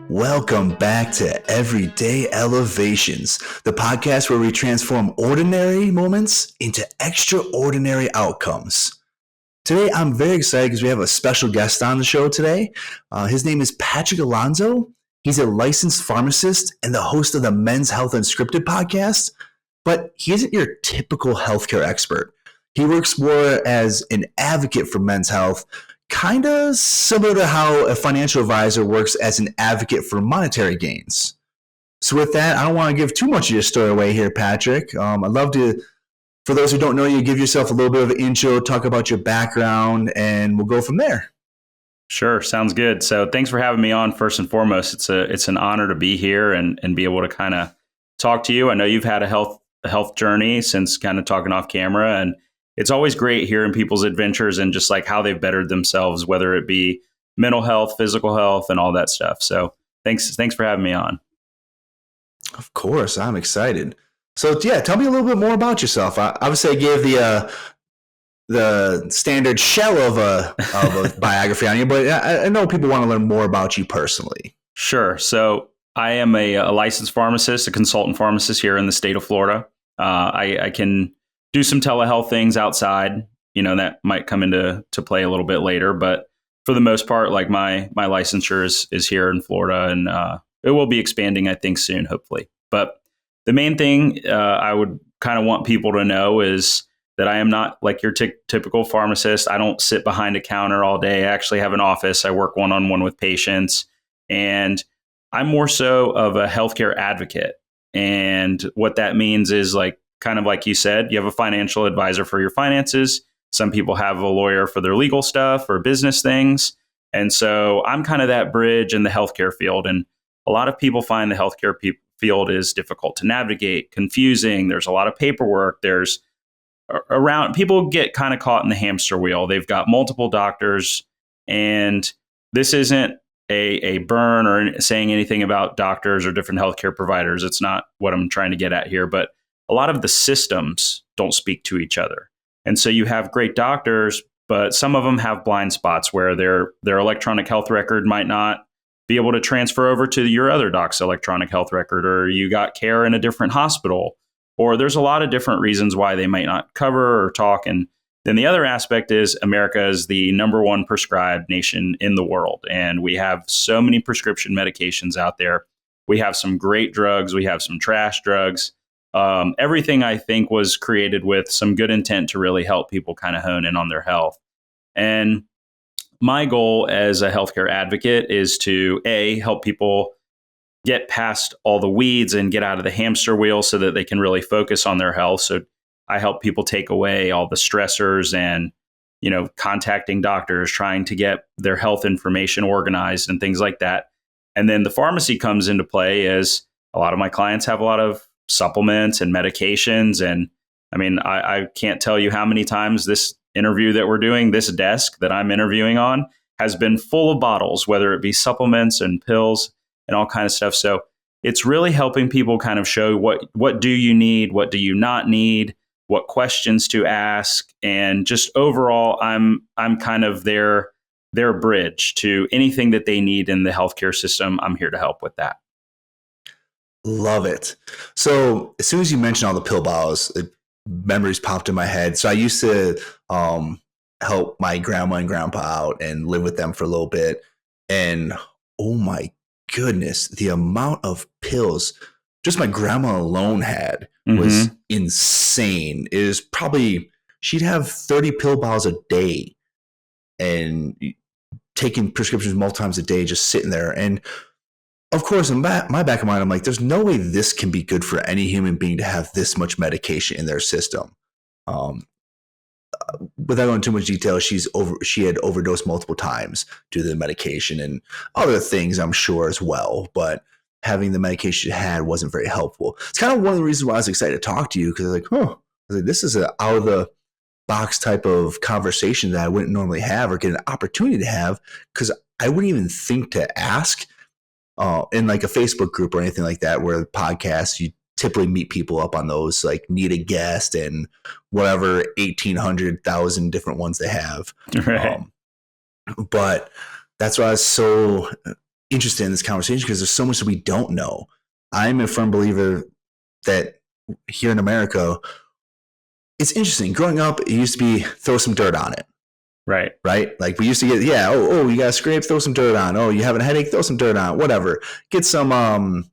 Welcome back to Everyday Elevations, the podcast where we transform ordinary moments into extraordinary outcomes. Today, I'm very excited because we have a special guest on the show today. His name is Patrick Alonso. He's a licensed pharmacist and the host of the Men's Health Unscripted podcast, but he isn't your typical healthcare expert. He works more as an advocate for men's health, kind of similar to how a financial advisor works as an advocate for monetary gains. So with that, I don't want to give too much of your story away here, Patrick. I'd love to, for those who don't know you, give yourself a little bit of an intro, talk about your background, and we'll go from there. Sure. Sounds good. So thanks for having me on. First and foremost, it's an honor to be here and be able to kind of talk to you. I know you've had a health journey since kind of talking off camera, and it's always great hearing people's adventures and just like how they've bettered themselves, whether it be mental health, physical health, and all that stuff. So thanks for having me on. Of course, I'm excited. So yeah, tell me a little bit more about yourself. Obviously, I gave the standard shell of a biography on you, but I know people want to learn more about you personally. Sure. So I am a licensed pharmacist, a consultant pharmacist here in the state of Florida. I can do some telehealth things outside, that might come into play a little bit later. But for the most part, like my licensure is here in Florida, and it will be expanding, I think, soon, hopefully. But the main thing I would kind of want people to know is that I am not like your typical pharmacist. I don't sit behind a counter all day. I actually have an office. I work one-on-one with patients, and I'm more so of a healthcare advocate. And what that means is kind of like you said, you have a financial advisor for your finances. Some people have a lawyer for their legal stuff or business things. And so I'm kind of that bridge in the healthcare field. And a lot of people find the healthcare field is difficult to navigate, confusing. There's a lot of paperwork. People get kind of caught in the hamster wheel. They've got multiple doctors, and this isn't a burn or saying anything about doctors or different healthcare providers. It's not what I'm trying to get at here, but a lot of the systems don't speak to each other. And so you have great doctors, but some of them have blind spots where their electronic health record might not be able to transfer over to your other doc's electronic health record, or you got care in a different hospital, or there's a lot of different reasons why they might not cover or talk. And then the other aspect is America is the number one prescribed nation in the world. And we have so many prescription medications out there. We have some great drugs. We have some trash drugs. Everything, I think, was created with some good intent to really help people kind of hone in on their health. And my goal as a healthcare advocate is to, help people get past all the weeds and get out of the hamster wheel so that they can really focus on their health. So I help people take away all the stressors and, contacting doctors, trying to get their health information organized and things like that. And then the pharmacy comes into play as a lot of my clients have a lot of supplements and medications. And I mean, I can't tell you how many times this interview that we're doing, this desk that I'm interviewing on, has been full of bottles, whether it be supplements and pills and all kind of stuff. So it's really helping people kind of show what do you need, what do you not need, what questions to ask. And just overall, I'm kind of their bridge to anything that they need in the healthcare system. I'm here to help with that. Love it. So as soon as you mentioned all the pill bottles, memories popped in my head. So I used to help my grandma and grandpa out and live with them for a little bit. And oh my goodness, the amount of pills just my grandma alone had was insane. It was probably, she'd have 30 pill bottles a day and taking prescriptions multiple times a day, just sitting there. And of course, in my back of mind, I'm like, there's no way this can be good for any human being to have this much medication in their system. Without going into too much detail, she had overdosed multiple times due to the medication and other things, I'm sure, as well. But having the medication she had wasn't very helpful. It's kind of one of the reasons why I was excited to talk to you, because I was like, this is an out of the box type of conversation that I wouldn't normally have or get an opportunity to have, because I wouldn't even think to ask in like a Facebook group or anything like that, where podcasts, you typically meet people up on those, like need a guest and whatever 1,800,000 different ones they have. Right. But that's why I was so interested in this conversation because there's so much that we don't know. I'm a firm believer that here in America, it's interesting. Growing up, it used to be throw some dirt on it. Right. Right? Like we used to get, you got a scrape, throw some dirt on. Oh, you have a headache, throw some dirt on. Whatever. Get some,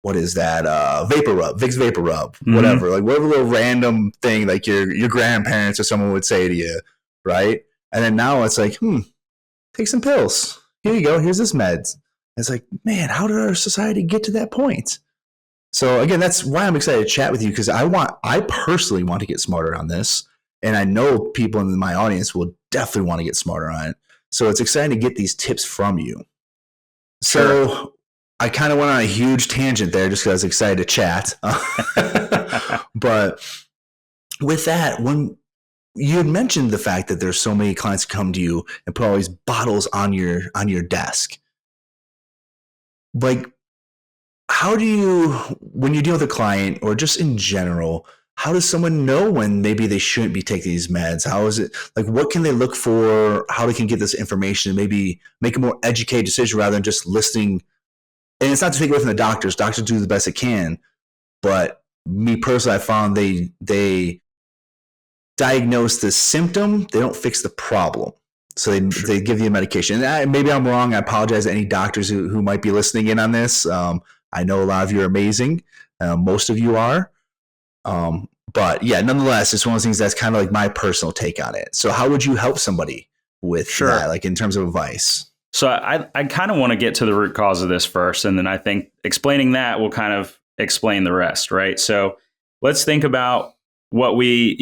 what is that? Vapor rub, Vicks Vapor Rub, whatever. Like whatever little random thing like your grandparents or someone would say to you, right? And then now it's like, take some pills. Here you go. Here's this meds. It's like, man, how did our society get to that point? So again, that's why I'm excited to chat with you, because I personally want to get smarter on this. And I know people in my audience will definitely want to get smarter on it. So it's exciting to get these tips from you. So Sure. I kind of went on a huge tangent there just because I was excited to chat. But with that, when you had mentioned the fact that there's so many clients who come to you and put all these bottles on your desk, like, how do you, when you deal with a client or just in general, how does someone know when maybe they shouldn't be taking these meds? How is it, like, what can they look for? How they can get this information and maybe make a more educated decision rather than just listening? And it's not to take away from the doctors. Doctors do the best they can. But me personally, I found they diagnose the symptom. They don't fix the problem. So they give you a medication. And maybe I'm wrong. I apologize to any doctors who might be listening in on this. I know a lot of you are amazing. Most of you are. But yeah, nonetheless, it's one of those things that's kind of like my personal take on it. So how would you help somebody with that, like in terms of advice? So I kind of want to get to the root cause of this first. And then I think explaining that will kind of explain the rest, right? So let's think about what we,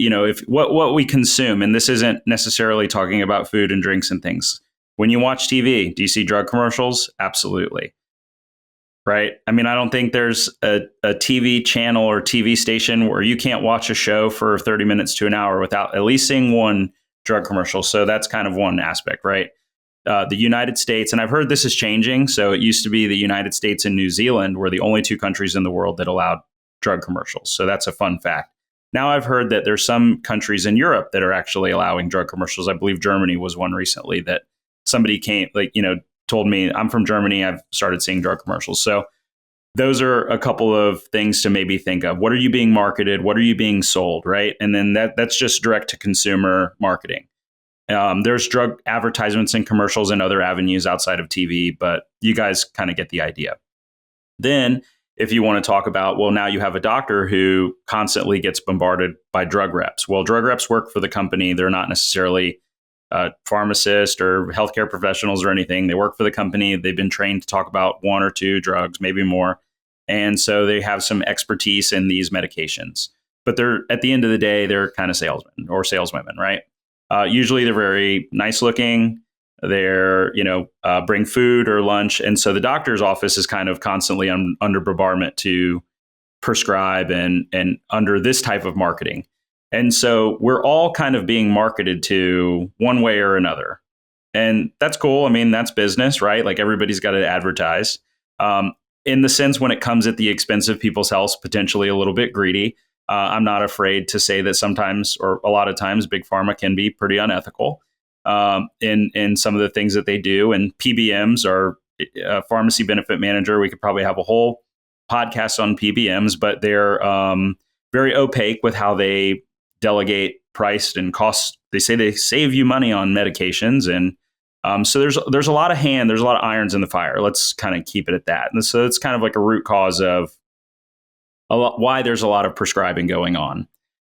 what we consume. And this isn't necessarily talking about food and drinks and things. When you watch TV, do you see drug commercials? Absolutely. Right. I mean, I don't think there's a TV channel or TV station where you can't watch a show for 30 minutes to an hour without at least seeing one drug commercial. So that's kind of one aspect, right? The United States, and I've heard this is changing. So it used to be the United States and New Zealand were the only two countries in the world that allowed drug commercials. So that's a fun fact. Now I've heard that there's some countries in Europe that are actually allowing drug commercials. I believe Germany was one recently that somebody came, told me, I'm from Germany, I've started seeing drug commercials. So those are a couple of things to maybe think of. What are you being marketed? What are you being sold, right? And then that's just direct to consumer marketing. There's drug advertisements and commercials and other avenues outside of TV, but you guys kind of get the idea. Then if you want to talk about, well, now you have a doctor who constantly gets bombarded by drug reps. Well, drug reps work for the company. They're not necessarily pharmacists or healthcare professionals or anything. They work for the company. They've been trained to talk about one or two drugs, maybe more. And so they have some expertise in these medications. But they're, at the end of the day, they're kind of salesmen or saleswomen, right? Usually they're very nice looking. They're, bring food or lunch. And so the doctor's office is kind of constantly under bombardment to prescribe and under this type of marketing. And so we're all kind of being marketed to one way or another. And that's cool. I mean, that's business, right? Like everybody's got to advertise. In the sense when it comes at the expense of people's health, potentially a little bit greedy. I'm not afraid to say that sometimes, or a lot of times, big pharma can be pretty unethical in some of the things that they do. And PBMs are pharmacy benefit manager. We could probably have a whole podcast on PBMs, but they're very opaque with how they delegate price and cost. They say they save you money on medications. And so there's a lot of there's a lot of irons in the fire. Let's kind of keep it at that. And so it's kind of like a root cause of why there's a lot of prescribing going on.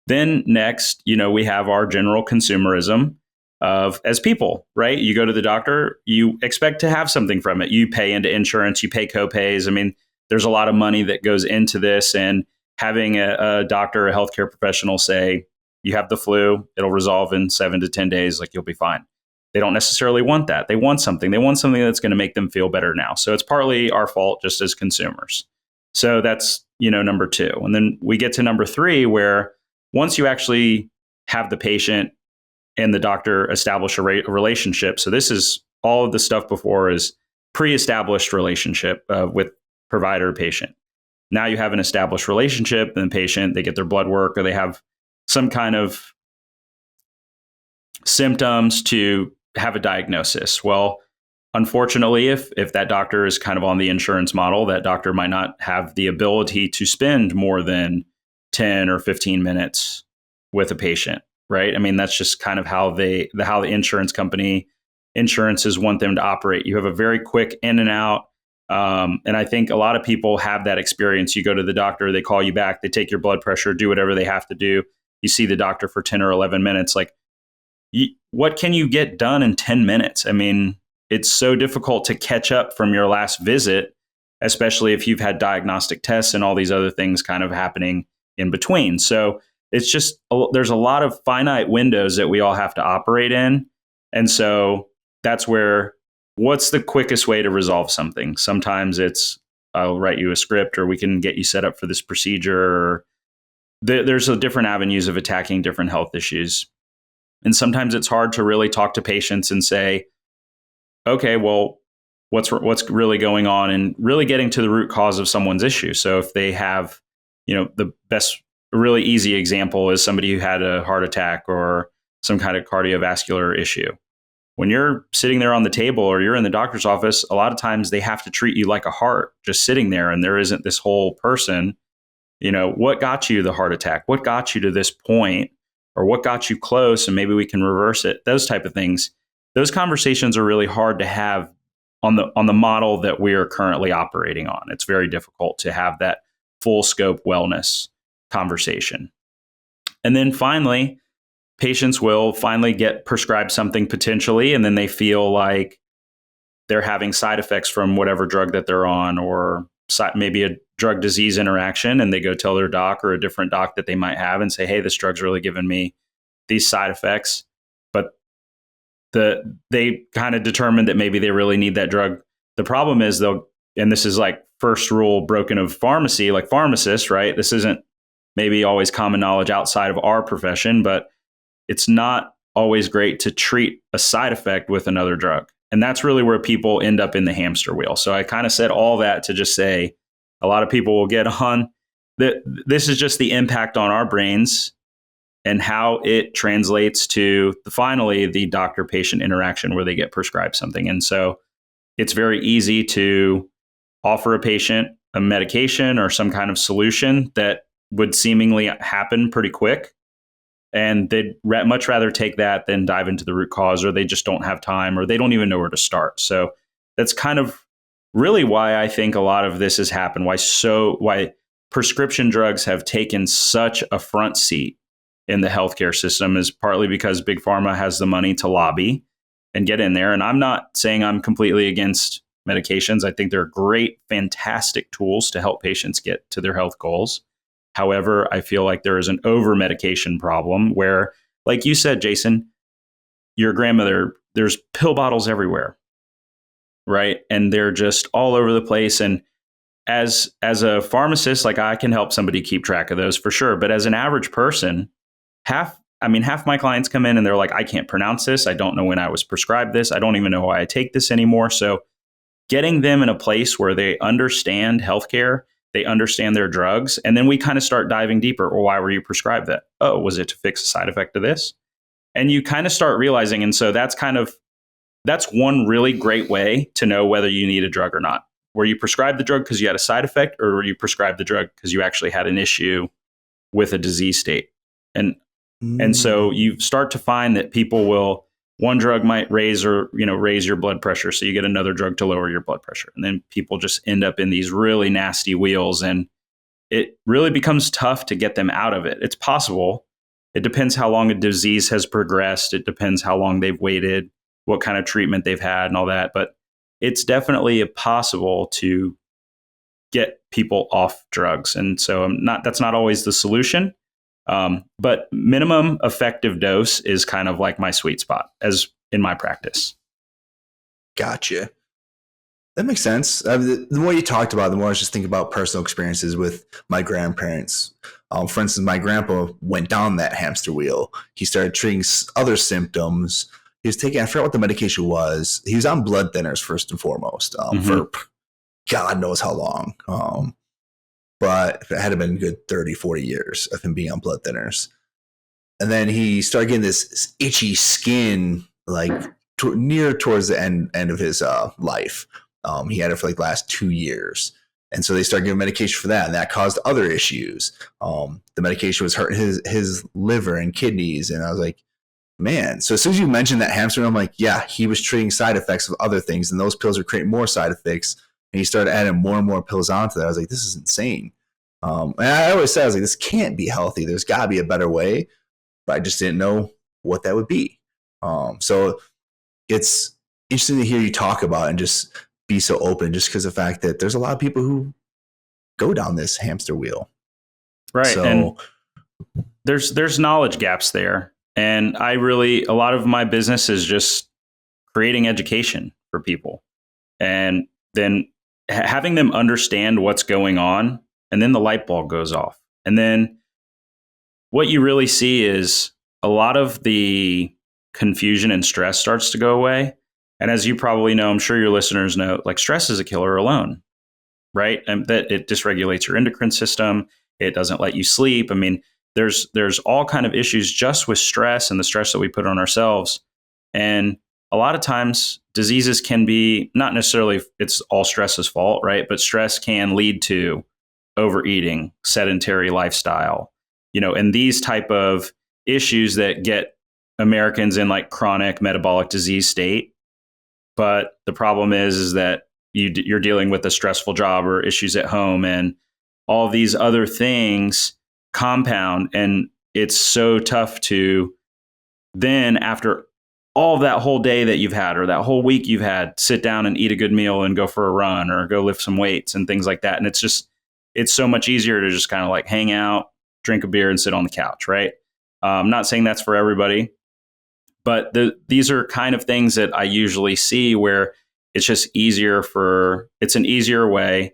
Then next, we have our general consumerism as people, right? You go to the doctor, you expect to have something from it. You pay into insurance, you pay copays. I mean, there's a lot of money that goes into this, and having a doctor, a healthcare professional say, you have the flu, it'll resolve in 7 to 10 days, like you'll be fine. They don't necessarily want that. They want something. They want something that's going to make them feel better now. So it's partly our fault just as consumers. So that's, number 2. And then we get to number 3, where once you actually have the patient and the doctor establish a relationship. So this is all of the stuff before is pre-established relationship with provider patient. Now you have an established relationship, and the patient, they get their blood work or they have some kind of symptoms to have a diagnosis. Well, unfortunately, if that doctor is kind of on the insurance model, that doctor might not have the ability to spend more than 10 or 15 minutes with a patient, right? I mean, that's just kind of how the insurances want them to operate. You have a very quick in and out. And I think a lot of people have that experience. You go to the doctor, they call you back, they take your blood pressure, do whatever they have to do. You see the doctor for 10 or 11 minutes. Like, what can you get done in 10 minutes? I mean, it's so difficult to catch up from your last visit, especially if you've had diagnostic tests and all these other things kind of happening in between. So it's just, there's a lot of finite windows that we all have to operate in. And so that's where, what's the quickest way to resolve something? Sometimes it's, I'll write you a script, or we can get you set up for this procedure. Or there's a different avenues of attacking different health issues. And sometimes it's hard to really talk to patients and say, okay, well, what's really going on, and really getting to the root cause of someone's issue. So if they have, the best, really easy example is somebody who had a heart attack or some kind of cardiovascular issue. When you're sitting there on the table or you're in the doctor's office, a lot of times they have to treat you like a heart just sitting there, and there isn't this whole person. What got you the heart attack? What got you to this point? Or what got you close, and maybe we can reverse it? Those type of things. Those conversations are really hard to have on the model that we are currently operating on. It's very difficult to have that full scope wellness conversation. And then finally, patients will finally get prescribed something potentially, and then they feel like they're having side effects from whatever drug that they're on, or maybe a drug disease interaction, and they go tell their doc or a different doc that they might have and say, hey, this drug's really giving me these side effects. But they kind of determine that maybe they really need that drug. The problem is, though, and this is like first rule broken of pharmacy, like pharmacists, right? This isn't maybe always common knowledge outside of our profession, but it's not always great to treat a side effect with another drug. And that's really where people end up in the hamster wheel. So I kind of said all that to just say, a lot of people will get on that. This is just the impact on our brains and how it translates to finally the doctor-patient interaction where they get prescribed something. And so it's very easy to offer a patient a medication or some kind of solution that would seemingly happen pretty quick. And they'd much rather take that than dive into the root cause, or they just don't have time, or they don't even know where to start. So that's kind of really why I think a lot of this has happened, why prescription drugs have taken such a front seat in the healthcare system, is partly because Big Pharma has the money to lobby and get in there. And I'm not saying I'm completely against medications. I think they're great, fantastic tools to help patients get to their health goals. However, I feel like there is an over-medication problem where, like you said, Jason, your grandmother, there's pill bottles everywhere, right? And they're just all over the place. And as a pharmacist, like, I can help somebody keep track of those for sure. But as an average person, half my clients come in and they're like, I can't pronounce this. I don't know when I was prescribed this. I don't even know why I take this anymore. So getting them in a place where they understand healthcare, they understand their drugs, and then we kind of start diving deeper. Well, why were you prescribed that? Oh, was it to fix a side effect of this? And you kind of start realizing. And so that's one really great way to know whether you need a drug or not. Were you prescribed the drug because you had a side effect, or were you prescribed the drug because you actually had an issue with a disease state? And so you start to find that one drug might raise your blood pressure. So you get another drug to lower your blood pressure. And then people just end up in these really nasty wheels, and it really becomes tough to get them out of it. It's possible. It depends how long a disease has progressed. It depends how long they've waited, what kind of treatment they've had, and all that. But it's definitely possible to get people off drugs. And so that's not always the solution. But minimum effective dose is kind of like my sweet spot, as in my practice. Gotcha. That makes sense. The more you talked about it, the more I was just thinking about personal experiences with my grandparents. For instance, my grandpa went down that hamster wheel. He started treating other symptoms. He was taking, I forgot what the medication was. He was on blood thinners first and foremost for God knows how long. But it had been good 30, 40 years of him being on blood thinners. And then he started getting this itchy skin, like near towards the end of his life. He had it for like the last 2 years. And so they started giving medication for that, and that caused other issues. The medication was hurting his liver and kidneys. And I was like, man. So as soon as you mentioned that hamster wheel, I'm like, yeah, he was treating side effects of other things, and those pills were creating more side effects. And he started adding more and more pills onto that. I was like, this is insane. And I always said, I was like, this can't be healthy. There's got to be a better way. But I just didn't know what that would be. So it's interesting to hear you talk about and just be so open, just because of the fact that there's a lot of people who go down this hamster wheel. Right. So, and there's knowledge gaps there. And a lot of my business is just creating education for people and then having them understand what's going on. And then the light bulb goes off. And then what you really see is a lot of the confusion and stress starts to go away. And as you probably know, I'm sure your listeners know, like stress is a killer alone, right? And that it dysregulates your endocrine system. It doesn't let you sleep. I mean, there's all kind of issues just with stress and the stress that we put on ourselves. And a lot of times diseases can be not necessarily it's all stress's fault, right? But stress can lead to overeating, sedentary lifestyle, and these type of issues that get Americans in like chronic metabolic disease state. But the problem is that you're dealing with a stressful job or issues at home, and all these other things compound. And it's so tough to then, after all of that whole day that you've had or that whole week you've had, sit down and eat a good meal and go for a run or go lift some weights and things like that. And it's so much easier to just kind of like hang out, drink a beer and sit on the couch, right? I'm not saying that's for everybody, but these are kind of things that I usually see where it's just it's an easier way.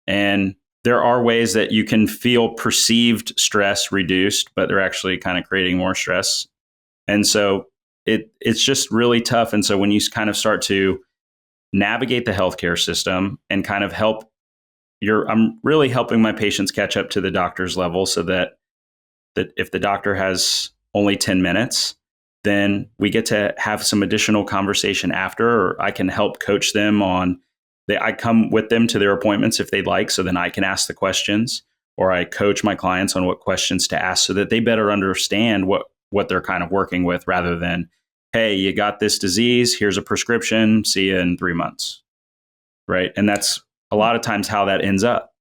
And there are ways that you can feel perceived stress reduced, but they're actually kind of creating more stress. And so it's just really tough. And so when you kind of start to navigate the healthcare system and kind of I'm really helping my patients catch up to the doctor's level, so that if the doctor has only 10 minutes, then we get to have some additional conversation after, or I can help coach them I come with them to their appointments if they'd like. So then I can ask the questions, or I coach my clients on what questions to ask so that they better understand what they're kind of working with, rather than, hey, you got this disease, here's a prescription, see you in 3 months. Right. And that's a lot of times how that ends up.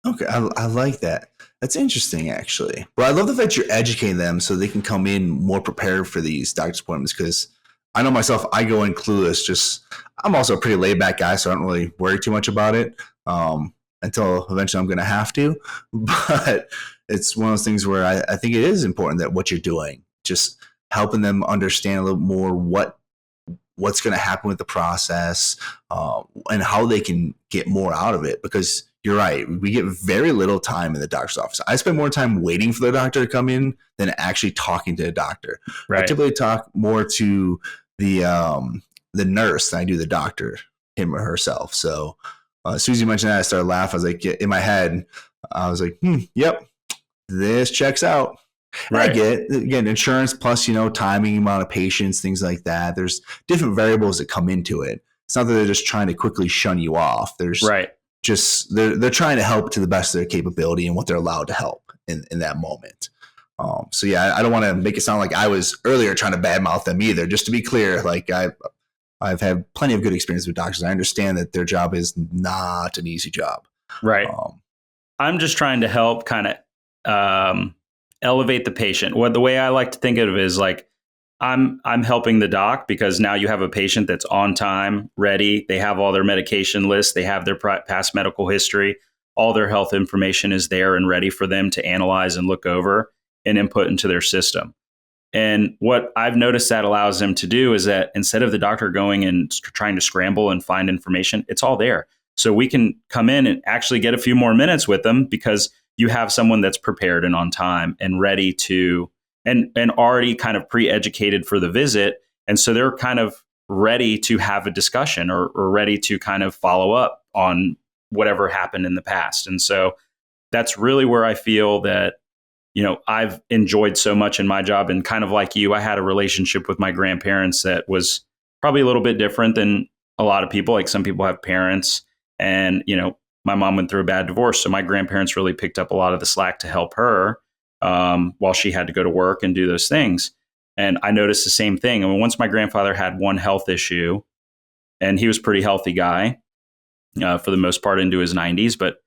Okay. I like that. That's interesting, actually. Well, I love the fact you're educating them so they can come in more prepared for these doctor's appointments, because I know myself, I go in clueless. I'm also a pretty laid back guy, so I don't really worry too much about it until eventually I'm going to have to. But it's one of those things where I think it is important that what you're doing, just helping them understand a little more what's going to happen with the process and how they can get more out of it. Because you're right, we get very little time in the doctor's office. I spend more time waiting for the doctor to come in than actually talking to the doctor. Right. I typically talk more to the nurse than I do the doctor, him or herself. So as soon as you mentioned that, I started laughing. I was like, in my head, I was like, yep, this checks out. Right. I get it. Again, insurance plus, timing, amount of patients, things like that. There's different variables that come into it. It's not that they're just trying to quickly shun you off. There's just they're trying to help to the best of their capability and what they're allowed to help in that moment. So yeah, I don't want to make it sound like I was earlier trying to badmouth them either. Just to be clear, like I've had plenty of good experience with doctors. I understand that their job is not an easy job. Right. I'm just trying to help kind of elevate the patient. The way I like to think of it is like I'm helping the doc, because now you have a patient that's on time, ready. They have all their medication lists. They have their past medical history. All their health information is there and ready for them to analyze and look over and input into their system. And what I've noticed that allows them to do is that instead of the doctor going and trying to scramble and find information, it's all there. So we can come in and actually get a few more minutes with them, because you have someone that's prepared and on time and ready to, and already kind of pre-educated for the visit. And so they're kind of ready to have a discussion or ready to kind of follow up on whatever happened in the past. And so that's really where I feel that I've enjoyed so much in my job, and kind of like you, I had a relationship with my grandparents that was probably a little bit different than a lot of people. Like some people have parents, and, my mom went through a bad divorce. So my grandparents really picked up a lot of the slack to help her while she had to go to work and do those things. And I noticed the same thing. I mean, once my grandfather had one health issue, and he was a pretty healthy guy for the most part into his 90s, but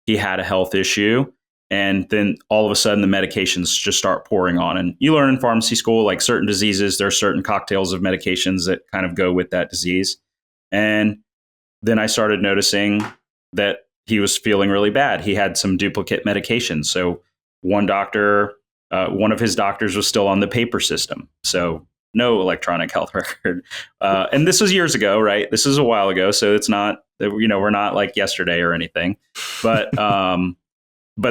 he had a health issue. And then all of a sudden the medications just start pouring on. And you learn in pharmacy school, like certain diseases, there are certain cocktails of medications that kind of go with that disease. And then I started noticing that he was feeling really bad. He had some duplicate medications. So one of his doctors was still on the paper system. So no electronic health record. And this was years ago, right? This is a while ago. So it's not, we're not like yesterday or anything, but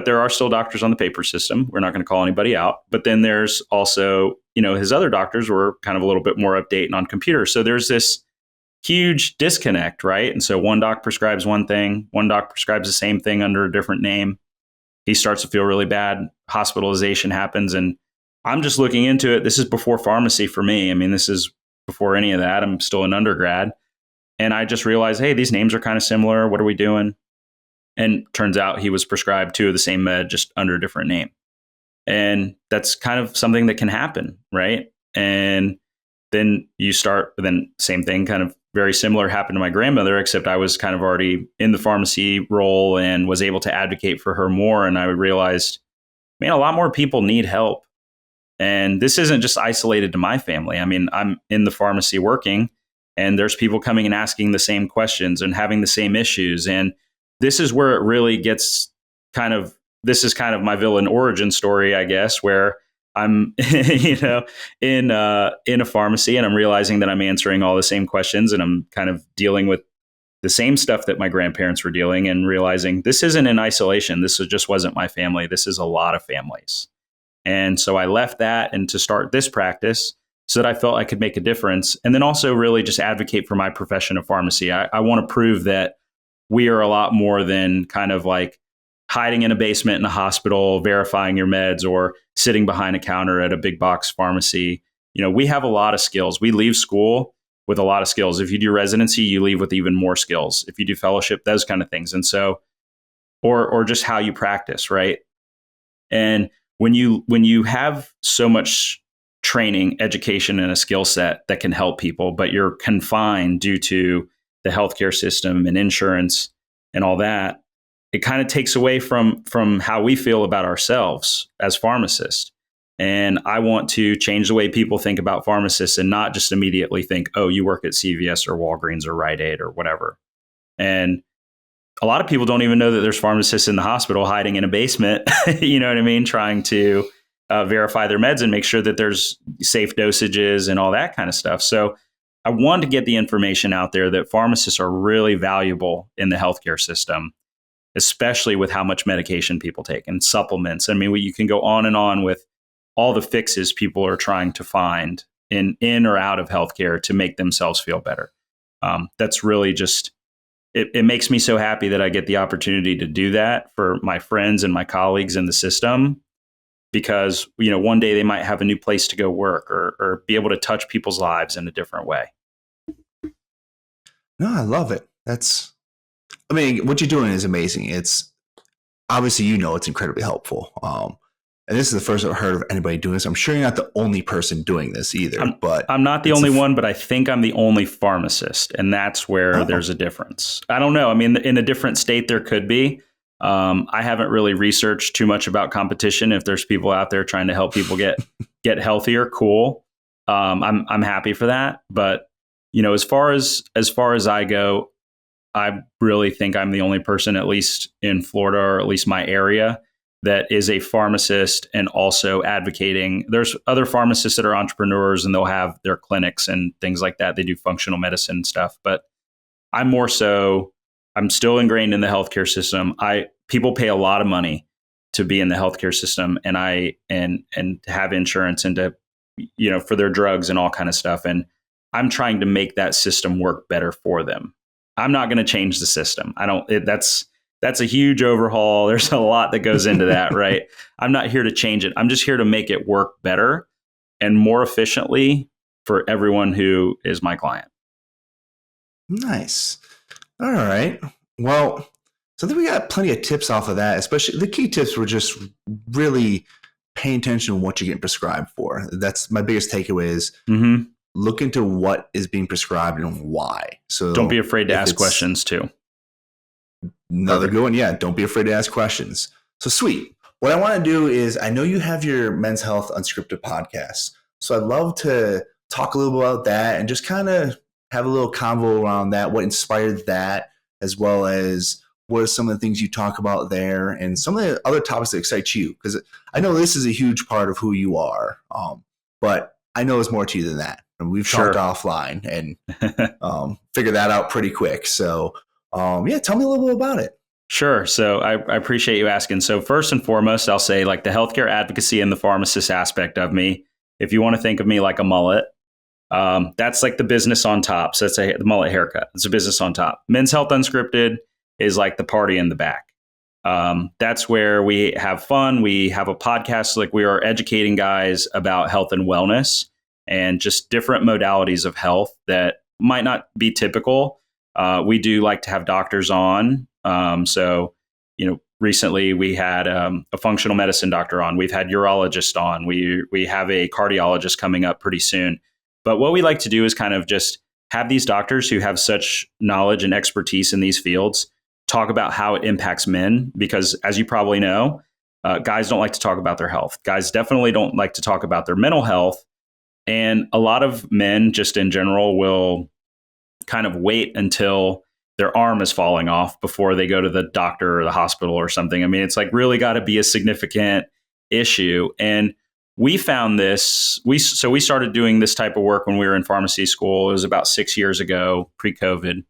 there are still doctors on the paper system. We're not going to call anybody out. But then there's also, his other doctors were kind of a little bit more updated on computers. So there's this huge disconnect, right? And so one doc prescribes one thing, one doc prescribes the same thing under a different name. He starts to feel really bad. Hospitalization happens. And I'm just looking into it. This is before pharmacy for me. I mean, this is before any of that. I'm still an undergrad. And I just realized, hey, these names are kind of similar. What are we doing? And turns out he was prescribed two of the same med, just under a different name. And that's kind of something that can happen, right? And then same thing, kind of very similar happened to my grandmother, except I was kind of already in the pharmacy role and was able to advocate for her more. And I realized, man, a lot more people need help. And this isn't just isolated to my family. I mean, I'm in the pharmacy working, and there's people coming and asking the same questions and having the same issues. And this is where it really gets this is kind of my villain origin story, I guess, where I'm, in a pharmacy, and I'm realizing that I'm answering all the same questions, and I'm kind of dealing with the same stuff that my grandparents were dealing, and realizing this isn't in isolation. This just wasn't my family. This is a lot of families. And so I left that and to start this practice so that I felt I could make a difference. And then also really just advocate for my profession of pharmacy. I want to prove that we are a lot more than kind of like hiding in a basement in a hospital, verifying your meds, or sitting behind a counter at a big box pharmacy. We have a lot of skills. We leave school with a lot of skills. If you do residency, you leave with even more skills. If you do fellowship, those kind of things. And so, or just how you practice, right? And when you have so much training, education, and a skill set that can help people, but you're confined due to the healthcare system and insurance and all that, it kind of takes away from how we feel about ourselves as pharmacists. And I want to change the way people think about pharmacists, and not just immediately think, oh, you work at CVS or Walgreens or Rite Aid or whatever. And a lot of people don't even know that there's pharmacists in the hospital hiding in a basement, you know what I mean, trying to verify their meds and make sure that there's safe dosages and all that kind of stuff. So I want to get the information out there that pharmacists are really valuable in the healthcare system, especially with how much medication people take and supplements. I mean, you can go on and on with all the fixes people are trying to find in or out of healthcare to make themselves feel better. That's really just, it makes me so happy that I get the opportunity to do that for my friends and my colleagues in the system, because, one day they might have a new place to go work or be able to touch people's lives in a different way. No, I love it. What you're doing is amazing. It's obviously, it's incredibly helpful. And this is the first I've heard of anybody doing this. I'm sure you're not the only person doing this either. I'm not the only one, but I think I'm the only pharmacist. And that's where there's a difference. I don't know. I mean, in a different state, there could be. I haven't really researched too much about competition. If there's people out there trying to help people get healthier, cool. I'm happy for that. But, as far as I go, I really think I'm the only person, at least in Florida, or at least my area, that is a pharmacist and also advocating. There's other pharmacists that are entrepreneurs, and they'll have their clinics and things like that. They do functional medicine stuff, but I'm still ingrained in the healthcare system. People pay a lot of money to be in the healthcare system, and and have insurance and to, for their drugs and all kind of stuff. And I'm trying to make that system work better for them. I'm not going to change the system. that's a huge overhaul. There's a lot that goes into that, right? I'm not here to change it. I'm just here to make it work better and more efficiently for everyone who is my client. Nice. All right. Well, so I think we got plenty of tips off of that, especially the key tips were just really paying attention to what you're getting prescribed for. That's my biggest takeaway is look into what is being prescribed and why. So don't be afraid to ask questions too. Another good one. Yeah. Don't be afraid to ask questions. So sweet. What I want to do is I know you have your Men's Health Unscripted podcast. So I'd love to talk a little bit about that and just kind of have a little convo around that, what inspired that, as well as what are some of the things you talk about there and some of the other topics that excite you. Because I know this is a huge part of who you are, but I know there's more to you than that. And we've talked offline and figured that out pretty quick. So yeah, tell me a little bit about it. Sure. So I appreciate you asking. So first and foremost, I'll say like the healthcare advocacy and the pharmacist aspect of me. If you want to think of me like a mullet, that's like the business on top. So it's the mullet haircut. It's a business on top. Men's Health Unscripted is like the party in the back. That's where we have fun. We have a podcast, like we are educating guys about health and wellness and just different modalities of health that might not be typical. We do like to have doctors on. So, recently we had a functional medicine doctor on. We've had urologist on. We have a cardiologist coming up pretty soon. But what we like to do is kind of just have these doctors who have such knowledge and expertise in these fields talk about how it impacts men. Because as you probably know, guys don't like to talk about their health. Guys definitely don't like to talk about their mental health. And a lot of men just in general will kind of wait until their arm is falling off before they go to the doctor or the hospital or something. I mean, it's like really got to be a significant issue. And we found this, we started doing this type of work when we were in pharmacy school. It was about 6 years ago, pre-COVID.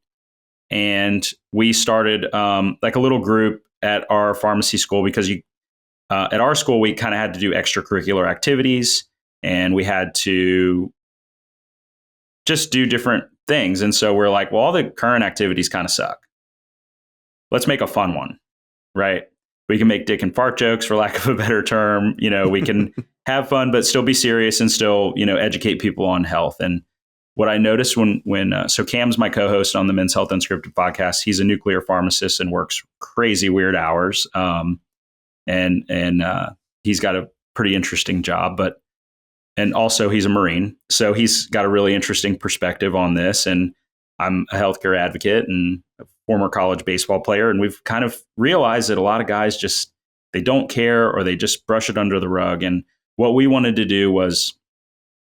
And we started like a little group at our pharmacy school because at our school, we kind of had to do extracurricular activities and we had to just do different things. And so we're like, well, all the current activities kind of suck. Let's make a fun one, right? We can make dick and fart jokes, for lack of a better term. We can have fun, but still be serious and still, educate people on health. And what I noticed so Cam's my co-host on the Men's Health Unscripted podcast. He's a nuclear pharmacist and works crazy weird hours. And he's got a pretty interesting job, and also he's a Marine. So he's got a really interesting perspective on this. And I'm a healthcare advocate and a former college baseball player. And we've kind of realized that a lot of guys they don't care or they just brush it under the rug. And what we wanted to do was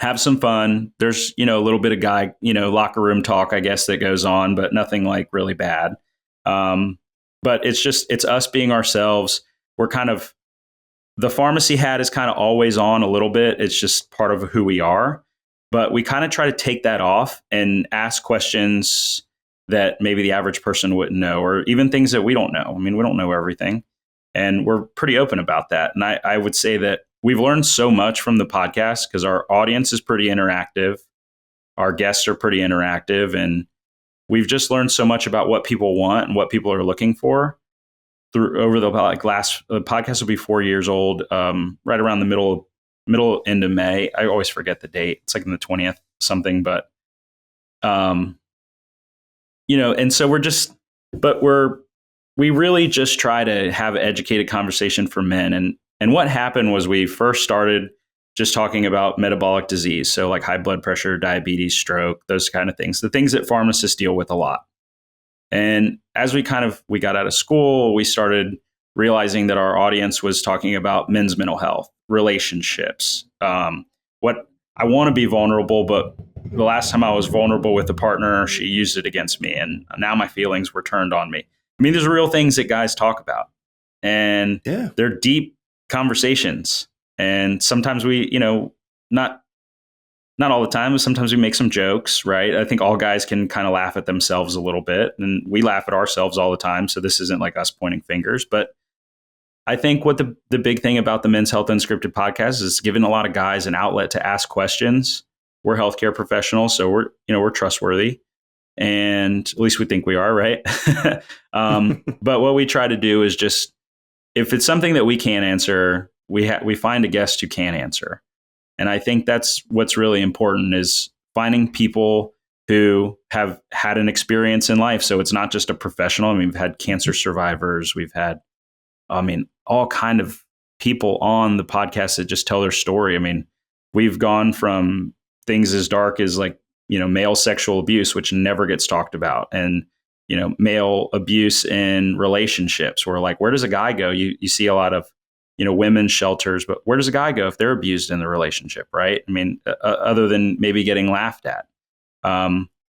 have some fun. There's, a little bit of guy, locker room talk, I guess, that goes on, but nothing like really bad. But it's us being ourselves. We're kind of, the pharmacy hat is kind of always on a little bit. It's just part of who we are. But we kind of try to take that off and ask questions that maybe the average person wouldn't know, or even things that we don't know. I mean, we don't know everything. And we're pretty open about that. And I would say that we've learned so much from the podcast because our audience is pretty interactive. Our guests are pretty interactive. And we've just learned so much about what people want and what people are looking for. Over the podcast will be 4 years old, right around the middle end of May. I always forget the date. It's like in the 20th something, but and so we really just try to have an educated conversation for men. And what happened was we first started just talking about metabolic disease, so like high blood pressure, diabetes, stroke, those kind of things, the things that pharmacists deal with a lot. And as we got out of school, we started realizing that our audience was talking about men's mental health, relationships. What I want to be vulnerable, but the last time I was vulnerable with a partner, she used it against me. And now my feelings were turned on me. I mean, there's real things that guys talk about and they're deep conversations. And sometimes we, not all the time, but sometimes we make some jokes, right? I think all guys can kind of laugh at themselves a little bit, and we laugh at ourselves all the time. So this isn't like us pointing fingers, but I think what the big thing about the Men's Health Unscripted podcast is giving a lot of guys an outlet to ask questions. We're healthcare professionals, so we're trustworthy. and at least we think we are, right? But what we try to do is just, if it's something that we can't answer, we find a guest who can answer. And I think that's what's really important, is finding people who have had an experience in life. So it's not just a professional. I mean, we've had cancer survivors. We've had, all kind of people on the podcast that just tell their story. I mean, we've gone from things as dark as like, male sexual abuse, which never gets talked about, and, male abuse in relationships, where like, where does a guy go? You see a lot of, women's shelters, but where does a guy go if they're abused in the relationship, right? I mean, other than maybe getting laughed at.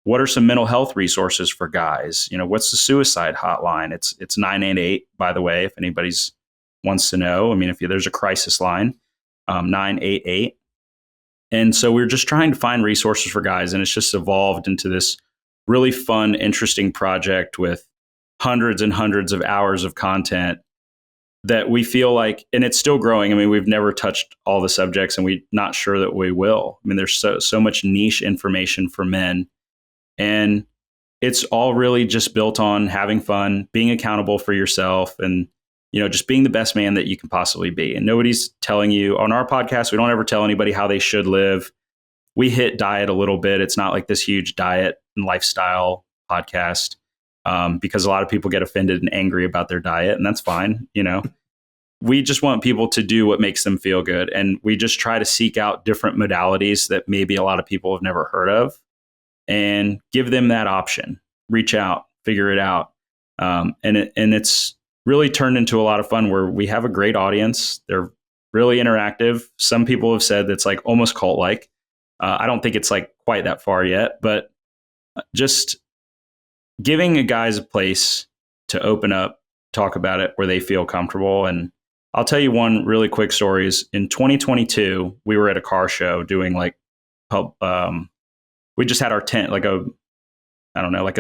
What are some mental health resources for guys? What's the suicide hotline? It's 988, by the way, if anybody's wants to know. I mean, if there's a crisis line, 988. And so we're just trying to find resources for guys, and it's just evolved into this really fun, interesting project with hundreds and hundreds of hours of content that we feel like, and it's still growing. I mean, we've never touched all the subjects, and we're not sure that we will. I mean, there's so much niche information for men, and it's all really just built on having fun, being accountable for yourself, and, just being the best man that you can possibly be. And nobody's telling you on our podcast. We don't ever tell anybody how they should live. We hit diet a little bit. It's not like this huge diet and lifestyle podcast, because a lot of people get offended and angry about their diet, and that's fine. We just want people to do what makes them feel good. And we just try to seek out different modalities that maybe a lot of people have never heard of, and give them that option. Reach out, figure it out. And it's really turned into a lot of fun, where we have a great audience. They're really interactive. Some people have said it's like almost cult-like. I don't think it's like quite that far yet, but just giving a guys a place to open up, talk about it where they feel comfortable. And I'll tell you one really quick story is in 2022, we were at a car show doing like, we just had our tent, like a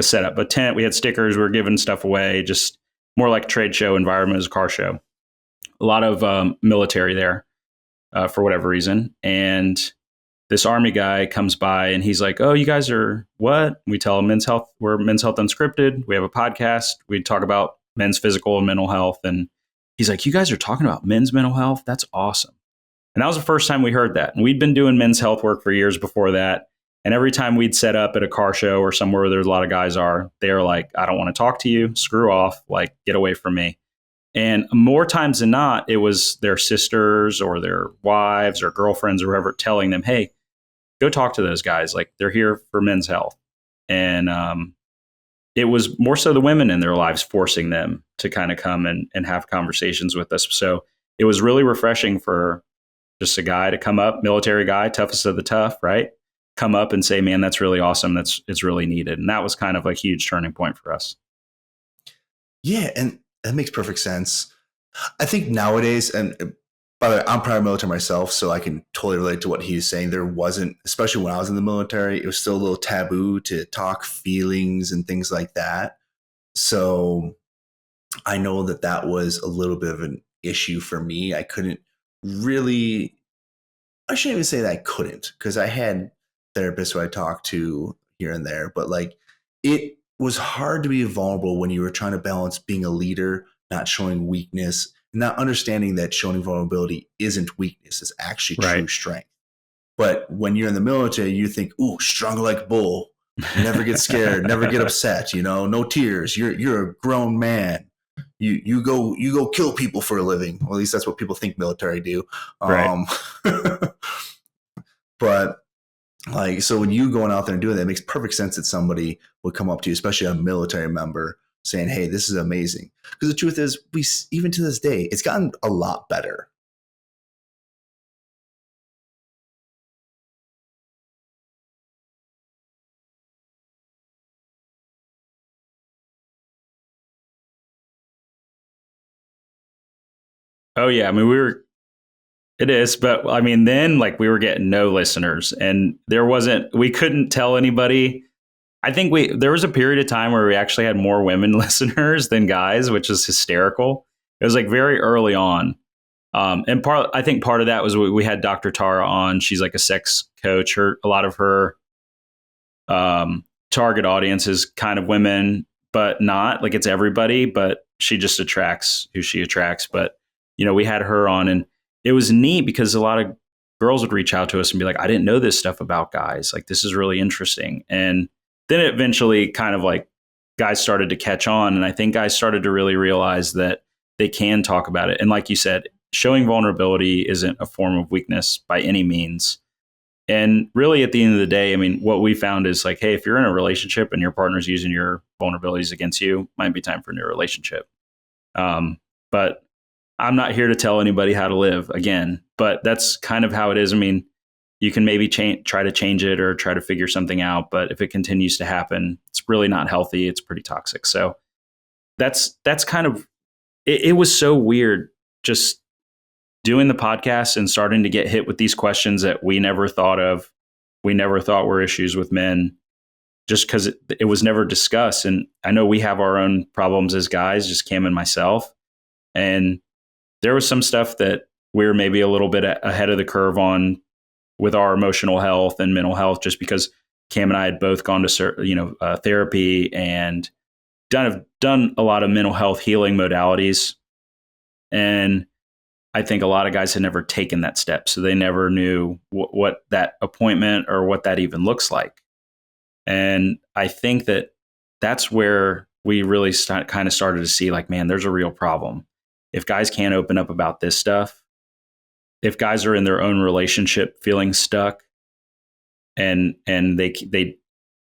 setup, a tent. We had stickers, we were giving stuff away, just more like a trade show environment as a car show. A lot of military there for whatever reason. And this Army guy comes by and he's like, "Oh, you guys are what?" We tell him Men's Health. We're Men's Health Unscripted. We have a podcast. We talk about men's physical and mental health. And he's like, "You guys are talking about men's mental health? That's awesome." And that was the first time we heard that. And we'd been doing men's health work for years before that. And every time we'd set up at a car show or somewhere where there's a lot of guys they're like, "I don't want to talk to you. Screw off. Like, get away from me." And more times than not, it was their sisters or their wives or girlfriends or whoever telling them, "Hey, go talk to those guys. Like, they're here for men's health." And it was more so the women in their lives forcing them to kind of come and have conversations with us. So it was really refreshing for just a guy to come up, military guy, toughest of the tough, right? Come up and say, "Man, that's really awesome. It's really needed." And that was kind of a huge turning point for us. Yeah, and that makes perfect sense. I think nowadays, and by the way, I'm prior military myself, so I can totally relate to what he's saying. There wasn't, especially when I was in the military, it was still a little taboo to talk feelings and things like that. So I know that was a little bit of an issue for me. I couldn't really, I shouldn't even say that I couldn't, because I had therapists who I talked to here and there, but like it was hard to be vulnerable when you were trying to balance being a leader, not showing weakness, and not understanding that showing vulnerability isn't weakness, it's actually true strength. But when you're in the military, you think, "Ooh, strong like bull, never get scared, never get upset, no tears. You're a grown man. You go kill people for a living." Well, at least that's what people think military do. Right. But like, so when you going out there and doing that, it makes perfect sense that somebody would come up to you, especially a military member, saying, "Hey, this is amazing." Because the truth is, even to this day, it's gotten a lot better. Oh yeah. I mean, it is, but I mean, then like we were getting no listeners, and we couldn't tell anybody. I think there was a period of time where we actually had more women listeners than guys, which is hysterical. It was like very early on. And I think part of that was we had Dr. Tara on. She's like a sex coach. A lot of her target audience is kind of women, but not like it's everybody, but she just attracts who she attracts. But, we had her on, and it was neat because a lot of girls would reach out to us and be like, I didn't know this stuff about guys. Like, this is really interesting. And then eventually kind of like guys started to catch on. And I think guys started to really realize that they can talk about it. And like you said, showing vulnerability isn't a form of weakness by any means. And really, at the end of the day, I mean, what we found is like, hey, if you're in a relationship and your partner's using your vulnerabilities against you, might be time for a new relationship. But I'm not here to tell anybody how to live again, but that's kind of how it is. I mean, you can maybe try to change it or try to figure something out, but if it continues to happen, it's really not healthy. It's pretty toxic. So that's kind of it was so weird just doing the podcast and starting to get hit with these questions that we never thought of. We never thought were issues with men, just because it was never discussed. And I know we have our own problems as guys, just Cam and myself. And there was some stuff that we were maybe a little bit ahead of the curve on with our emotional health and mental health, just because Cam and I had both gone to therapy and done a lot of mental health healing modalities. And I think a lot of guys had never taken that step, so they never knew what that appointment or what that even looks like. And I think that's where we really kind of started to see like, man, there's a real problem. If guys can't open up about this stuff, if guys are in their own relationship feeling stuck and they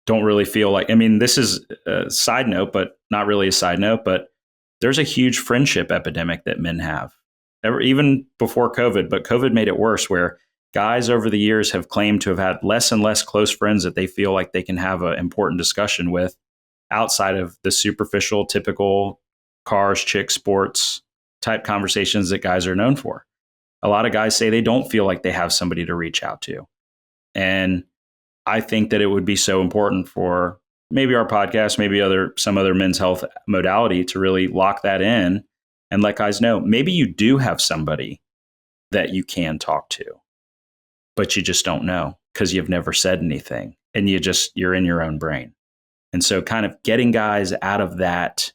don't really feel like, I mean, this is a side note, but not really a side note, but there's a huge friendship epidemic that men have. Even before COVID, but COVID made it worse, where guys over the years have claimed to have had less and less close friends that they feel like they can have an important discussion with outside of the superficial, typical cars, chicks, sports type conversations that guys are known for. A lot of guys say they don't feel like they have somebody to reach out to. And I think that it would be so important for maybe our podcast, maybe some other men's health modality to really lock that in and let guys know, maybe you do have somebody that you can talk to, but you just don't know because you've never said anything and you're in your own brain. And so kind of getting guys out of that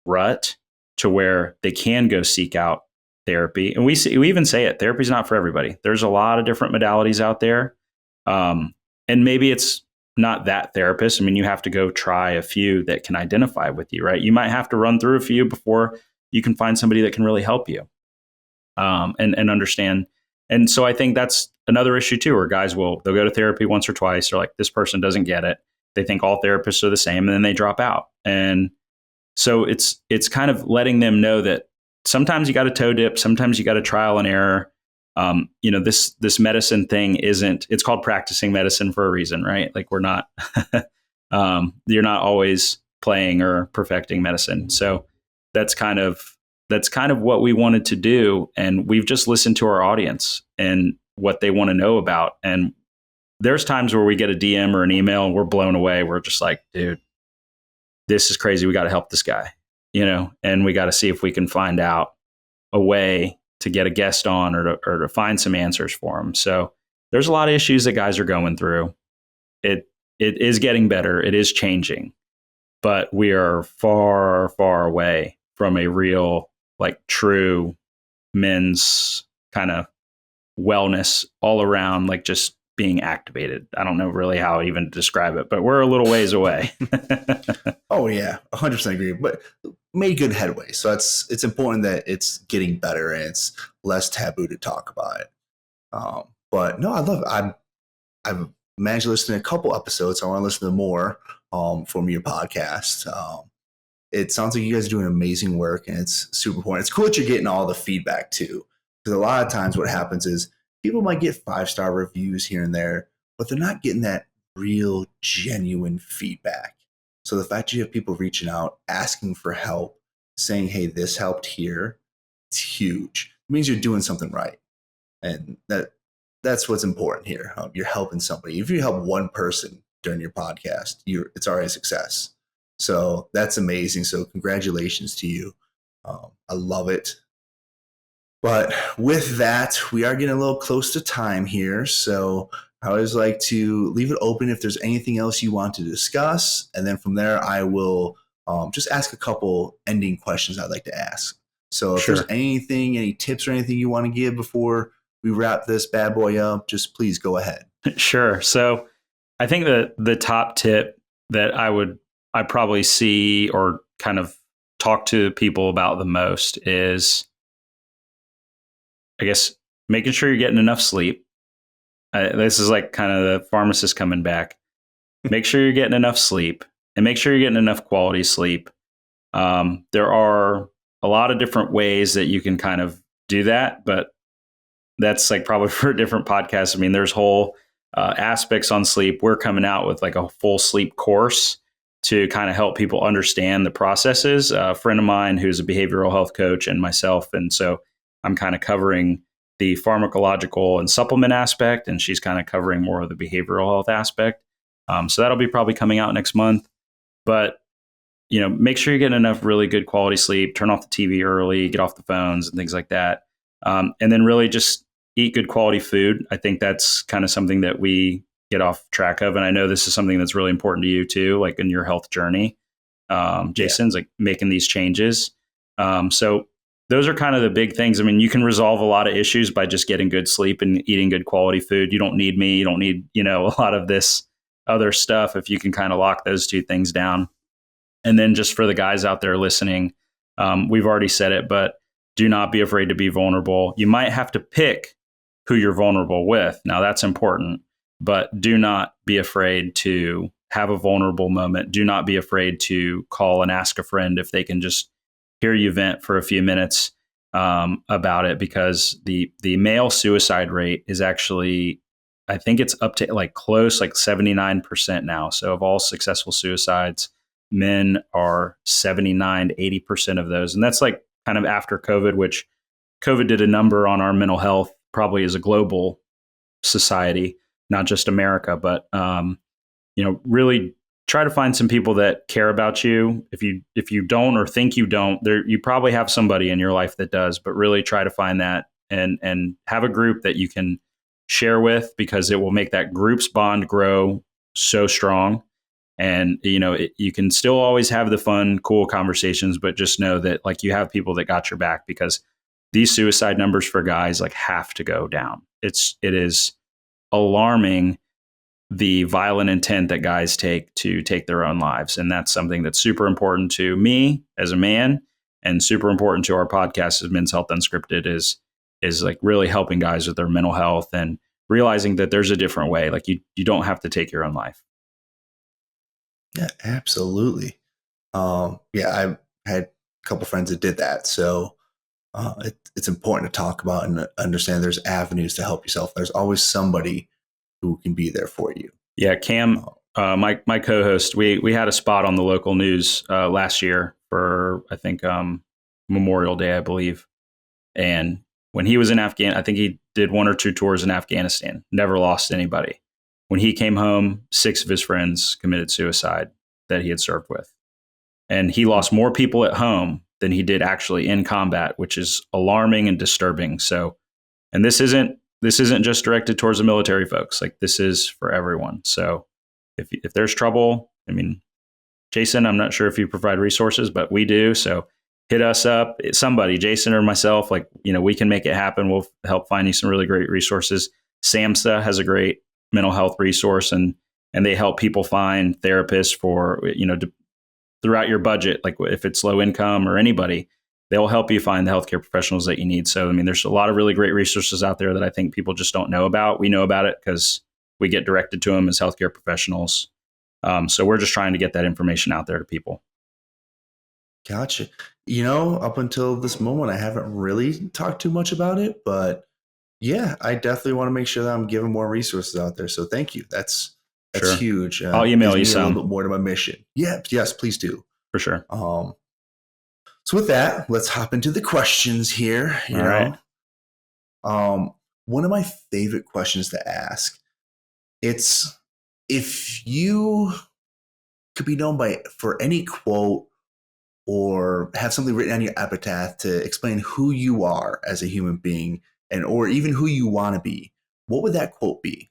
rut to where they can go seek out therapy. And we even say it, therapy's not for everybody. There's a lot of different modalities out there. And maybe it's not that therapist. I mean, you have to go try a few that can identify with you, right? You might have to run through a few before you can find somebody that can really help you and understand. And so I think that's another issue too, where guys they'll go to therapy once or twice. They're like, this person doesn't get it. They think all therapists are the same, and then they drop out. And so it's kind of letting them know that sometimes you got to toe dip, sometimes you got to trial and error. This medicine thing it's called practicing medicine for a reason, right? Like we're not, you're not always playing or perfecting medicine. So that's kind of what we wanted to do. And we've just listened to our audience and what they want to know about. And there's times where we get a DM or an email and we're blown away. We're just like, dude, this is crazy. We got to help this guy, and we got to see if we can find out a way to get a guest on or to find some answers for him. So there's a lot of issues that guys are going through. It is getting better. It is changing, but we are far, far away from a real, like true men's kind of wellness all around, like just being activated. I don't know really how even to describe it, but we're a little ways away. Oh yeah, 100% agree. But made good headway. So it's important that it's getting better and it's less taboo to talk about it. But no, I love it. I've managed to listen to a couple episodes. I want to listen to more from your podcast. It sounds like you guys are doing amazing work, and it's super important. It's cool that you're getting all the feedback too, because a lot of times what happens is people might get 5-star reviews here and there, but they're not getting that real, genuine feedback. So the fact you have people reaching out, asking for help, saying, hey, this helped here, it's huge. It means you're doing something right. And that's what's important here. You're helping somebody. If you help one person during your podcast, it's already a success. So that's amazing. So congratulations to you. I love it. But with that, we are getting a little close to time here. So I always like to leave it open if there's anything else you want to discuss. And then from there, I will just ask a couple ending questions I'd like to ask. So if there's Sure. anything, any tips or anything you want to give before we wrap this bad boy up, just please go ahead. Sure. So I think that the top tip that I probably see or kind of talk to people about the most is, I guess, making sure you're getting enough sleep. This is like kind of the pharmacist coming back. Make sure you're getting enough sleep and make sure you're getting enough quality sleep. There are a lot of different ways that you can kind of do that, but that's like probably for a different podcast. I mean, there's whole aspects on sleep. We're coming out with like a full sleep course to kind of help people understand the processes. A friend of mine who's a behavioral health coach and myself. And so I'm kind of covering the pharmacological and supplement aspect, and she's kind of covering more of the behavioral health aspect. So that'll be probably coming out next month. But make sure you're getting enough really good quality sleep. Turn off the TV early, get off the phones and things like that. And then really just eat good quality food. I think that's kind of something that we get off track of. And I know this is something that's really important to you too, like in your health journey. Jason's like making these changes. So those are kind of the big things. I mean, you can resolve a lot of issues by just getting good sleep and eating good quality food. You don't need me. You don't need, a lot of this other stuff if you can kind of lock those two things down. And then just for the guys out there listening, we've already said it, but do not be afraid to be vulnerable. You might have to pick who you're vulnerable with. Now that's important, but do not be afraid to have a vulnerable moment. Do not be afraid to call and ask a friend if they can just hear you vent for a few minutes about it, because the male suicide rate is actually, I think it's up to like 79% now. So of all successful suicides, men are 79 to 80% of those. And that's like kind of after COVID, which COVID did a number on our mental health, probably as a global society, not just America, but, really try to find some people that care about you. If you don't, or think you don't, you probably have somebody in your life that does, but really try to find that and have a group that you can share with, because it will make that group's bond grow so strong. And, you can still always have the fun, cool conversations, but just know that like you have people that got your back, because these suicide numbers for guys like have to go down. It is alarming, the violent intent that guys take to take their own lives. And that's something that's super important to me as a man, and super important to our podcast as Men's Health Unscripted, is like really helping guys with their mental health and realizing that there's a different way. Like you don't have to take your own life. Yeah, absolutely. I've had a couple friends that did that. So it's important to talk about and understand there's avenues to help yourself. There's always somebody who can be there for you. Yeah, Cam, my co-host, we had a spot on the local news last year for, I think, Memorial Day, I believe. And when he was in Afghanistan, I think he did 1 or 2 tours in Afghanistan, never lost anybody. When he came home, 6 of his friends committed suicide that he had served with. And he lost more people at home than he did actually in combat, which is alarming and disturbing. So, and this isn't just directed towards the military folks. Like this is for everyone. So if there's trouble, I mean, Jason, I'm not sure if you provide resources, but we do. So hit us up, somebody, Jason or myself, like, we can make it happen. We'll help find you some really great resources. SAMHSA has a great mental health resource, and they help people find therapists for, throughout your budget. Like if it's low income or anybody, they'll help you find the healthcare professionals that you need. So, I mean, there's a lot of really great resources out there that I think people just don't know about. We know about it because we get directed to them as healthcare professionals. So we're just trying to get that information out there to people. Gotcha. Up until this moment, I haven't really talked too much about it, but yeah, I definitely want to make sure that I'm giving more resources out there. So thank you. That's Sure. huge. I'll email you some. A little bit more to my mission. Yeah. Yes, please do. For sure. So with that, let's hop into the questions here. All right. One of my favorite questions to ask, it's if you could be known for any quote or have something written on your epitaph to explain who you are as a human being, or even who you want to be, what would that quote be?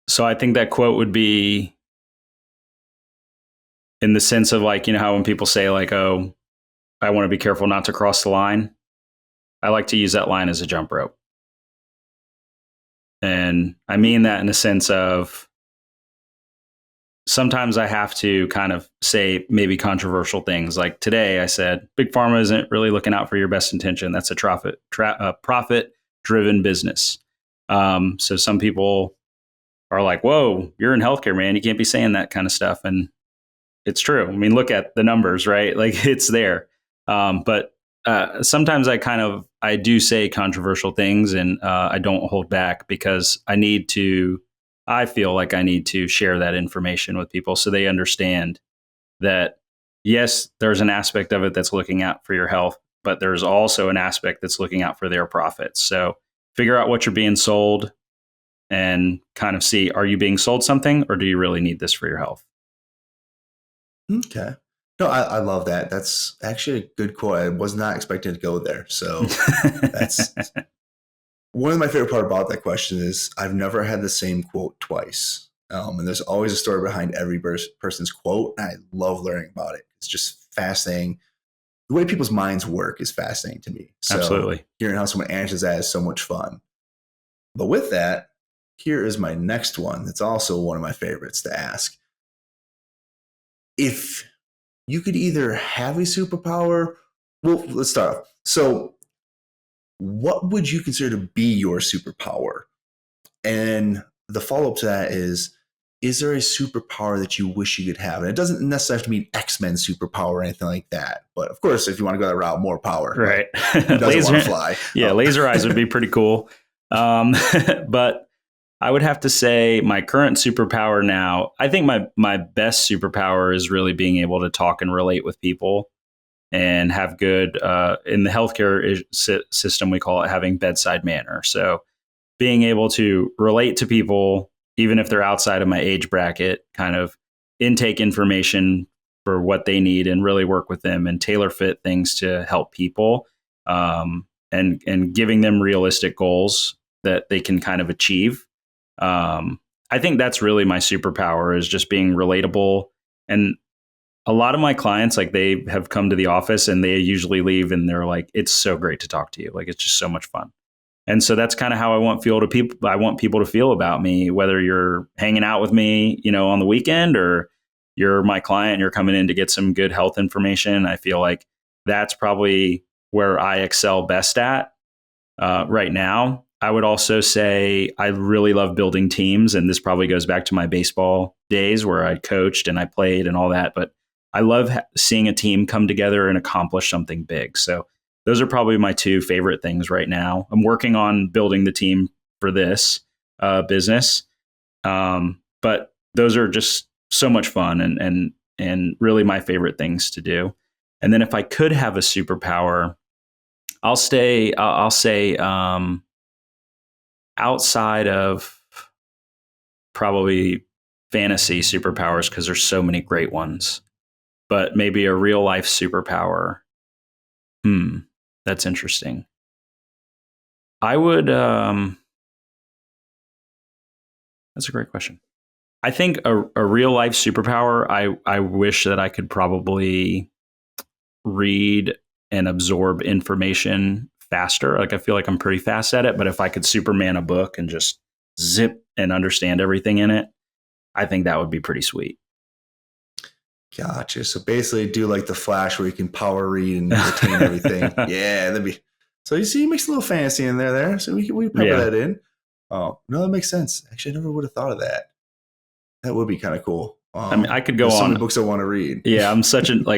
So I think that quote would be in the sense of like, how when people say like, oh, I want to be careful not to cross the line. I like to use that line as a jump rope. And I mean that in the sense of sometimes I have to kind of say maybe controversial things. Like today I said, Big Pharma isn't really looking out for your best intention. That's a profit-driven business. So some people are like, whoa, you're in healthcare, man. You can't be saying that kind of stuff. And it's true. I mean, look at the numbers, right? Like it's there. But sometimes I do say controversial things, and I don't hold back because I feel like I need to share that information with people so they understand that, yes, there's an aspect of it that's looking out for your health, but there's also an aspect that's looking out for their profits. So figure out what you're being sold and kind of see, are you being sold something or do you really need this for your health? Okay. No, I love that. That's actually a good quote. I was not expecting to go there. So that's one of my favorite part about that question is I've never had the same quote twice. And there's always a story behind every person's quote. And I love learning about it. It's just fascinating. The way people's minds work is fascinating to me. So Absolutely. Hearing how someone answers that is so much fun. But with that, here is my next one. It's also one of my favorites to ask. If you could either have a superpower, well, let's start off. So what would you consider to be your superpower? And the follow-up to that is there a superpower that you wish you could have? And it doesn't necessarily have to mean X-Men superpower or anything like that. But of course, if you want to go that route, more power. Right. Who doesn't want to fly? Yeah, laser eyes would be pretty cool. But I would have to say my current superpower now, I think my best superpower is really being able to talk and relate with people and have good, in the healthcare system, we call it having bedside manner. So being able to relate to people, even if they're outside of my age bracket, kind of intake information for what they need and really work with them and tailor fit things to help people, and giving them realistic goals that they can kind of achieve. I think that's really my superpower, is just being relatable. And a lot of my clients, like, they have come to the office and they usually leave and they're like, it's so great to talk to you. Like, it's just so much fun. And so that's kind of how I want people to feel about me, whether you're hanging out with me, on the weekend, or you're my client and you're coming in to get some good health information. I feel like that's probably where I excel best at right now. I would also say I really love building teams, and this probably goes back to my baseball days where I coached and I played and all that. But I love seeing a team come together and accomplish something big. So those are probably my two favorite things right now. I'm working on building the team for this business, but those are just so much fun and really my favorite things to do. And then if I could have a superpower, I'll say outside of probably fantasy superpowers, because there's so many great ones, but maybe a real life superpower. That's interesting. I would, that's a great question. I think a real life superpower, I wish that I could probably read and absorb information faster. Like, I feel like I'm pretty fast at it, but if I could Superman a book and just zip and understand everything in it, I think that would be pretty sweet. Gotcha. So basically do like the Flash where you can power read and retain everything. Yeah, that'd be. So you see, you mix a little fantasy in there. So we pepper that in. Oh, no, that makes sense. Actually, I never would have thought of that. That would be kind of cool. I mean, I could go on. So many books I want to read. Yeah, I'm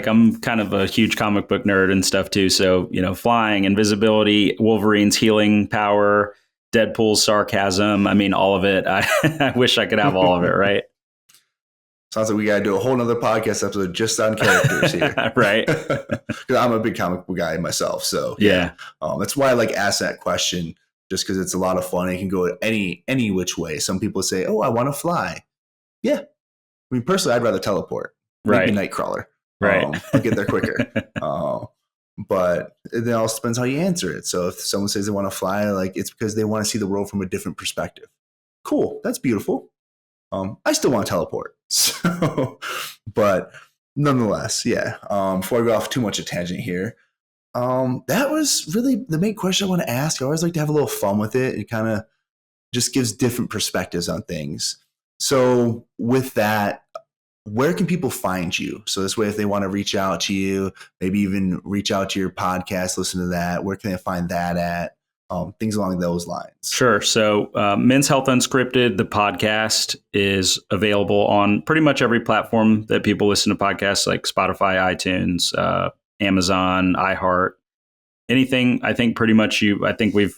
I'm kind of a huge comic book nerd and stuff too. So, flying, invisibility, Wolverine's healing power, Deadpool's sarcasm. I mean, all of it. I wish I could have all of it, right? Sounds like we got to do a whole nother podcast episode just on characters here. Right. Because I'm a big comic book guy myself. So yeah. That's why I ask that question, just because it's a lot of fun. It can go any which way. Some people say, oh, I want to fly. Yeah. I mean, personally, I'd rather teleport. Maybe Nightcrawler. Right. I'll get there quicker. But it also depends how you answer it. So if someone says they want to fly, it's because they want to see the world from a different perspective. Cool. That's beautiful. I still want to teleport. So, but nonetheless, yeah. Before I go off too much a tangent here, that was really the main question I want to ask. I always like to have a little fun with it. It kind of just gives different perspectives on things. So with that, where can people find you? So this way, if they want to reach out to you, maybe even reach out to your podcast, listen to that, where can they find that at? Things along those lines. Sure. So Men's Health Unscripted, the podcast, is available on pretty much every platform that people listen to podcasts, like Spotify, iTunes, Amazon, iHeart, anything. I think pretty much I think we've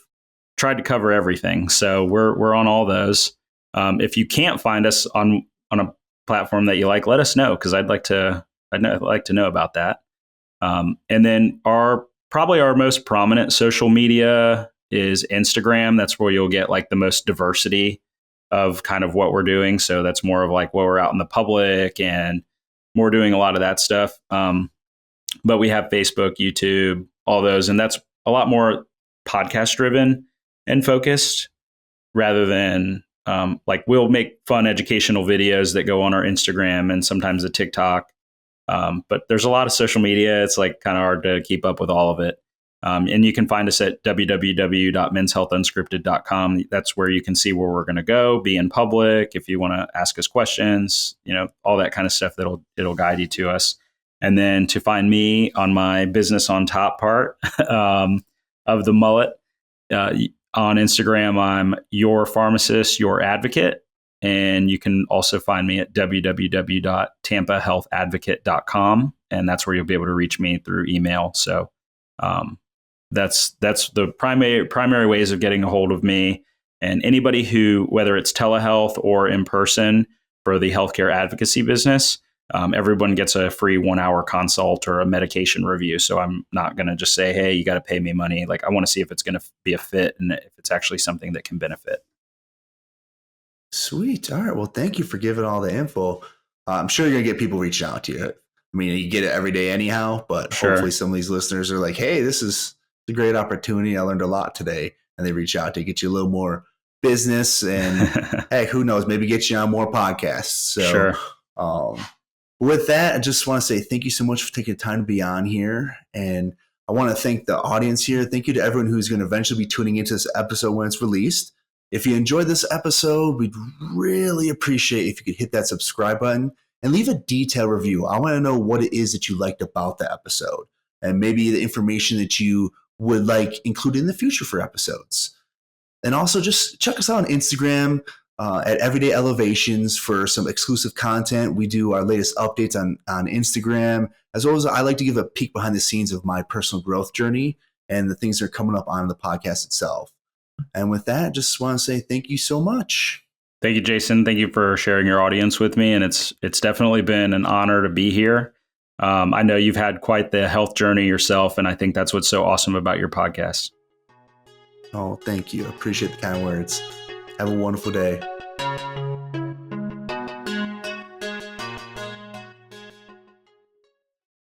tried to cover everything. So we're on all those. If you can't find us on a platform that you like, let us know, because I'd like to know about that. And then probably our most prominent social media is Instagram. That's where you'll get like the most diversity of kind of what we're doing. So that's more of like where we're out in the public and more doing a lot of that stuff. But we have Facebook, YouTube, all those, and that's a lot more podcast driven and focused rather than like we'll make fun educational videos that go on our Instagram and sometimes a TikTok. But there's a lot of social media. It's like kind of hard to keep up with all of it. And you can find us at www.menshealthunscripted.com. That's where you can see where we're going to go, be in public. If you want to ask us questions, all that kind of stuff, it'll guide you to us. And then to find me on my business on top part of the mullet, on Instagram, I'm your pharmacist, your advocate. And you can also find me at www.tampahealthadvocate.com. And that's where you'll be able to reach me through email. So that's the primary ways of getting a hold of me. And anybody who, whether it's telehealth or in person for the healthcare advocacy business, everyone gets a free 1-hour consult or a medication review. So I'm not going to just say, hey, you got to pay me money. Like, I want to see if it's going to be a fit and if it's actually something that can benefit. Sweet. All right. Well, thank you for giving all the info. I'm sure you're going to get people reaching out to you. I mean, you get it every day anyhow, but Sure. Hopefully some of these listeners are like, hey, this is a great opportunity. I learned a lot today. And they reach out to get you a little more business and heck, who knows, maybe get you on more podcasts. So, Sure. With that, I just want to say thank you so much for taking the time to be on here. And I want to thank the audience here. Thank you to everyone who's going to eventually be tuning into this episode when it's released. If you enjoyed this episode, we'd really appreciate if you could hit that subscribe button and leave a detailed review. I want to know what it is that you liked about the episode and maybe the information that you would like included in the future for episodes. And also just check us out on Instagram at Everyday Elevations for some exclusive content. We do our latest updates on Instagram, as well as I like to give a peek behind the scenes of my personal growth journey and the things that are coming up on the podcast itself. And with that, I just want to say thank you so much. Thank you, Jason. Thank you for sharing your audience with me. And it's definitely been an honor to be here. I know you've had quite the health journey yourself, and I think that's what's so awesome about your podcast. Oh, thank you. I appreciate the kind words. Have a wonderful day.